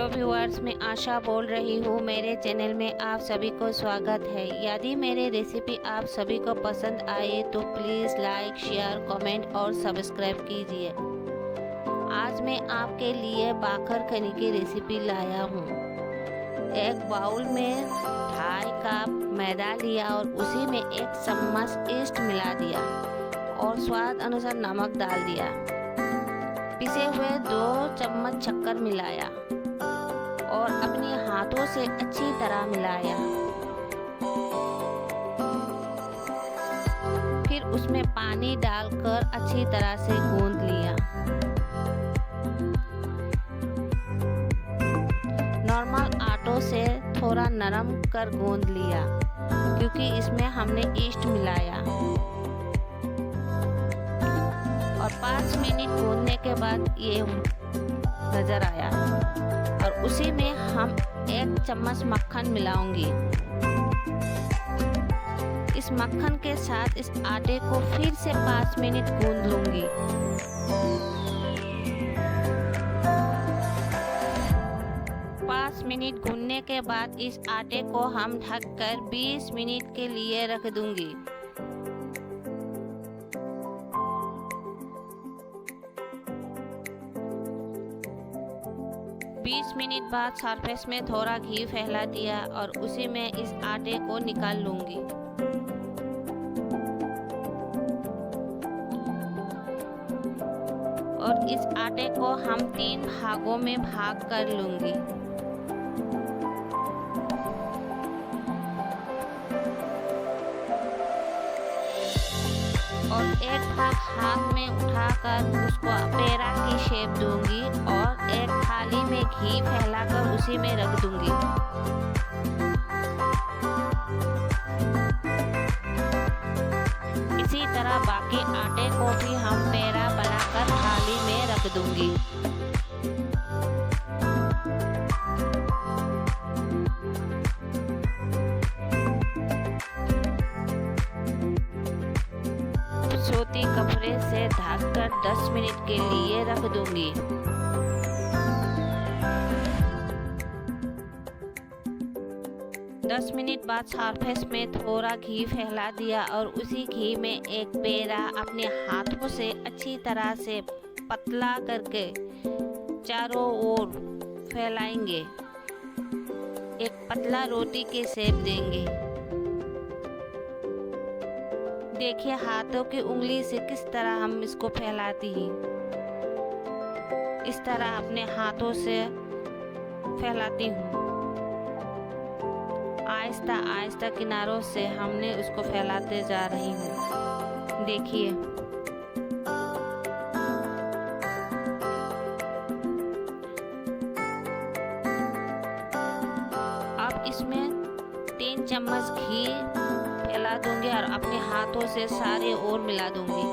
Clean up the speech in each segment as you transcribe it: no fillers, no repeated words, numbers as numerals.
Hello viewers, मैं आशा बोल रही हूँ। मेरे चैनल में आप सभी को स्वागत है। यदि मेरे रेसिपी आप सभी को पसंद आए तो प्लीज़ लाइक, शेयर, कमेंट और सब्सक्राइब कीजिए। आज मैं आपके लिए बाखर खनी की रेसिपी लाया हूँ। एक बाउल में 2.5 कप मैदा लिया और उसी में 1 चम्मच ईस्ट मिला दिया और स्वाद अनुसार नमक डाल दिया। पिसे हुए 2 चम्मच शक्कर मिलाया और अपने हाथों से अच्छी तरह मिलाया। फिर उसमें पानी डालकर अच्छी तरह से गूंद लिया। नॉर्मल आटों से थोड़ा नरम कर गूंद लिया क्योंकि इसमें हमने ईस्ट मिलाया। और 5 मिनट गूंदने के बाद ये नज़र आया और उसी में हम 1 चम्मच मक्खन मिलाऊंगी। इस मक्खन के साथ इस आटे को फिर से 5 मिनट गूंद लूंगी। मिनट गूंदने के बाद इस आटे को हम ढककर 20 मिनट के लिए रख दूंगी। बीस मिनट बाद सरफेस में थोड़ा घी फैला दिया और उसी में इस आटे को निकाल लूंगी। और इस आटे को हम 3 भागों में भाग कर लूंगी। और एक भाग हाथ में उठाकर उसको पेड़ा की शेप दूंगी और एक थाली में घी फैलाकर उसी में रख दूंगी। इसी तरह बाकी आटे को भी हम पेड़ा बनाकर थाली में रख दूंगी। सूती कपड़े से ढककर 10 मिनट के लिए रख दूंगी। दस मिनट बाद सरफेस में थोड़ा घी फैला दिया और उसी घी में एक पेड़ा अपने हाथों से अच्छी तरह से पतला करके चारों ओर फैलाएंगे। एक पतला रोटी के शेप देंगे। देखिए हाथों की उंगली से किस तरह हम इसको फैलाती हैं। इस तरह अपने हाथों से फैलाती हूँ। आहिस्ता आहिस्ता किनारों से हमने उसको फैलाते जा रही हूँ। देखिए अब इसमें 3 चम्मच घी फैला दूंगी और अपने हाथों से सारे ओर मिला दूंगी।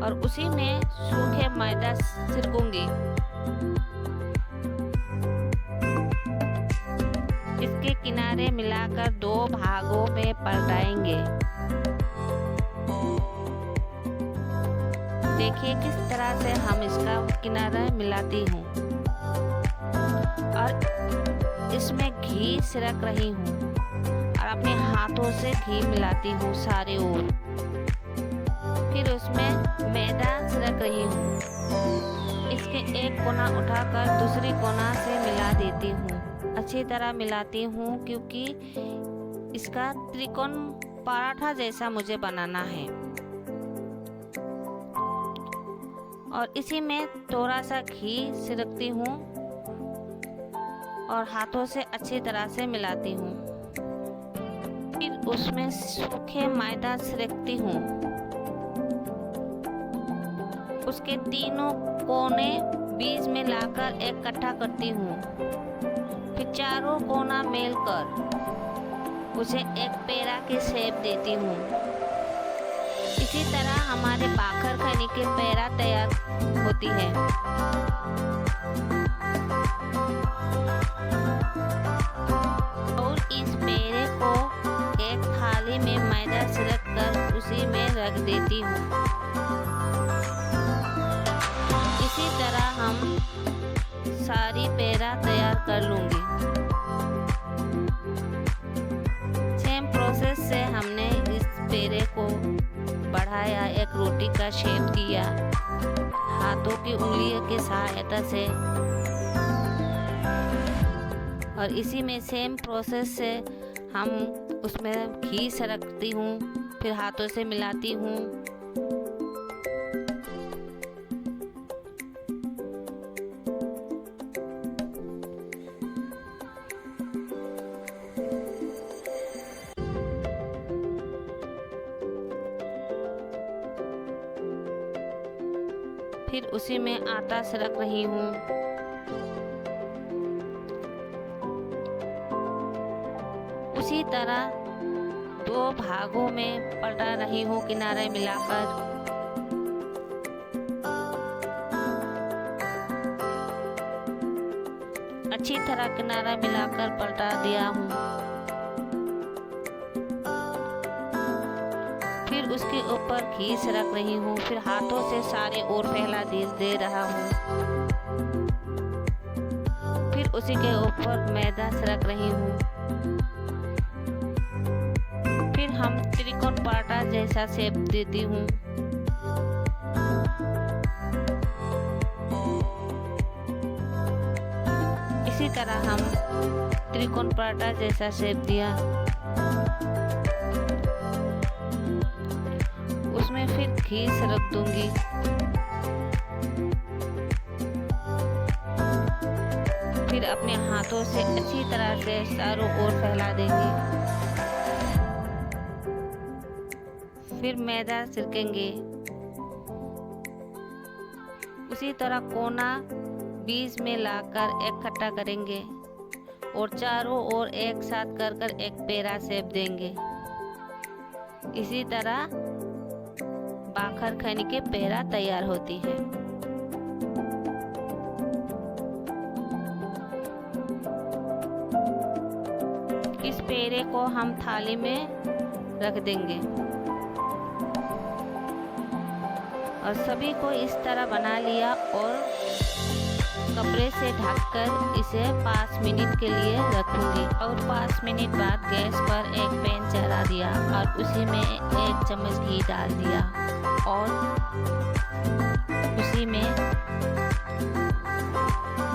और उसी में सूखे मैदा छिड़कूंगी। इसके किनारे मिलाकर 2 भागों में पलटाएंगे। देखिए किस तरह से हम इसका किनारा मिलाती हूँ और इसमें घी छिड़क रही हूँ और अपने हाथों से घी मिलाती हूँ सारे ओर। फिर उसमें मैदा छिड़क रही हूँ। इसके एक कोना उठाकर दूसरी कोना से मिला देती हूँ। अच्छी तरह मिलाती हूँ क्योंकि इसका त्रिकोण पराठा जैसा मुझे बनाना है। और इसी में थोड़ा सा घी छिड़कती हूँ और हाथों से अच्छी तरह से मिलाती हूँ। फिर उसमें सूखे मैदा छिड़कती हूँ। उसके तीनों कोने बीच में लाकर इकट्ठा करती हूँ। फिर चारों कोना मेलकर उसे एक पेड़ा की शेप देती हूँ। इसी तरह हमारे बाखर खनी की पेड़ा तैयार होती है। और इस पेड़े को एक थाली में मैदा छिड़क कर उसी में रख देती हूँ। सारी पेड़ा तैयार कर लूँगी। सेम प्रोसेस से हमने इस पेड़े को बढ़ाया, एक रोटी का शेप दिया हाथों की उंगलियों की सहायता से, और इसी में सेम प्रोसेस से हम उसमें घी सरकती हूँ, फिर हाथों से मिलाती हूँ। फिर उसी में आटा सरक रही हूँ। उसी तरह 2 भागों में पलटा रही हूँ किनारे मिलाकर। अच्छी तरह किनारा मिलाकर पलटा दिया हूँ। फिर उसके ऊपर घी सरक रही हूँ, फिर हाथों से सारे ओर फैला दे रहा हूँ। फिर उसी के ऊपर मैदा सरक रही हूँ। फिर हम त्रिकोण पराठा जैसा शेप देती हूँ। इसी तरह हम त्रिकोण पराठा जैसा शेप दिया। उसमें फिर घी सरक दूंगी। फिर अपने हाथों से अच्छी तरह से चारों ओर फैला देंगे। फिर मैदा छिड़केंगे। उसी तरह कोना बीच में लाकर इकट्ठा करेंगे और चारों ओर एक साथ कर एक पेड़ा शेप देंगे। इसी तरह बाखर खैनी के पेड़ा तैयार होती है। इस पेड़े को हम थाली में रख देंगे और सभी को इस तरह बना लिया और कपड़े से ढककर इसे 5 मिनट के लिए रखूंगी। और 5 मिनट बाद गैस पर एक पैन चढ़ा दिया और उसी में 1 चम्मच घी डाल दिया और उसी में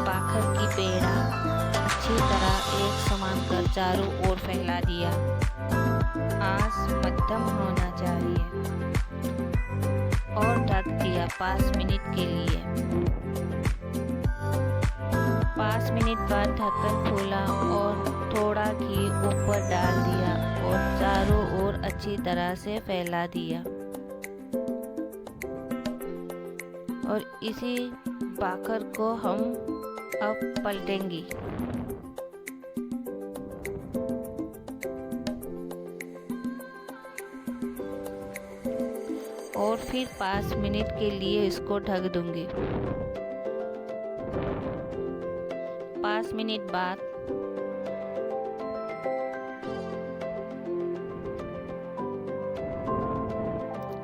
बाखर की पेड़ा अच्छी तरह एक समान कर चारों ओर फैला दिया। आंच मध्यम होना चाहिए और ढक दिया 5 मिनट के लिए। 5 मिनट बाद ढक्कन खोला और थोड़ा घी ऊपर डाल दिया और चारों ओर अच्छी तरह से फैला दिया। और इसी बाखर को हम अब पलटेंगे। और फिर 5 मिनट के लिए इसको ढक दूंगी। 5 मिनट बाद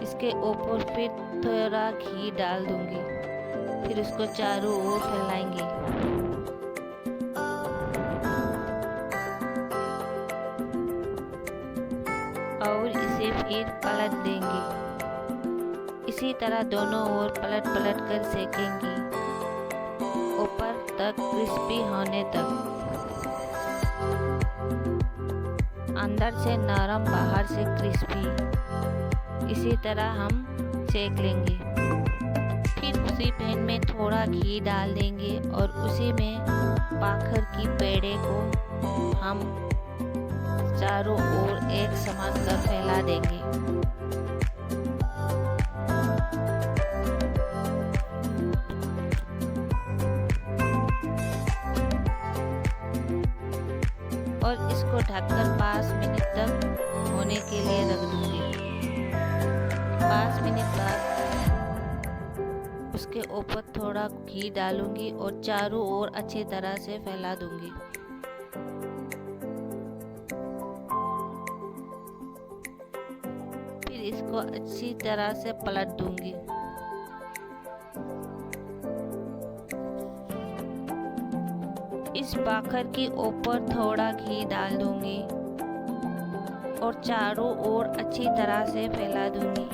इसके ऊपर फिर थोड़ा घी डाल दूंगी। फिर उसको चारों ओर फैलाएंगे। और इसे फिर पलट देंगे। इसी तरह दोनों ओर पलट पलट कर सेकेंगे ऊपर तक क्रिस्पी होने तक। अंदर से नरम बाहर से क्रिस्पी। इसी तरह हम सेक लेंगे। फिर उसी पैन में थोड़ा घी डाल देंगे और उसी में बाखर की पेड़े को हम चारों ओर एक समान कर फैला देंगे। और इसको ढककर 5 मिनट तक होने के लिए रख दूंगी। 5 मिनट बाद उसके ऊपर थोड़ा घी डालूंगी और चारों ओर अच्छी तरह से फैला दूंगी। फिर इसको अच्छी तरह से पलट दूंगी। इस बाखर के ऊपर थोड़ा घी डाल दूंगी और चारों ओर अच्छी तरह से फैला दूंगी।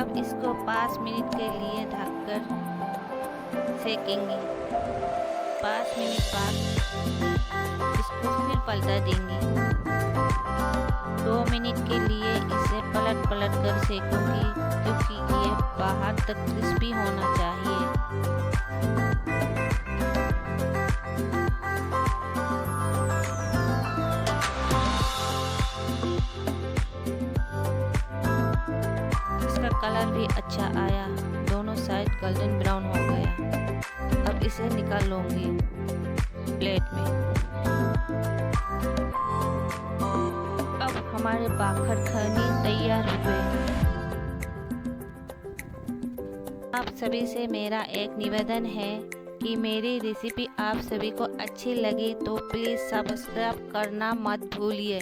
अब इसको 5 मिनट के लिए ढककर सेकेंगे। 5 मिनट बाद इसको फिर पलटा देंगे। 2 मिनट के लिए इसे पलट कर सेकूंगी क्योंकि ये बाहर तक क्रिस्पी होना चाहिए। इसका कलर भी अच्छा आया, दोनों साइड गोल्डन ब्राउन हो गया। अब इसे निकाल लूंगी प्लेट में। अब हमारे बाखर खरनी तैयार हुए। आप सभी से मेरा एक निवेदन है कि मेरी रेसिपी आप सभी को अच्छी लगे तो प्लीज़ सब्सक्राइब करना मत भूलिए।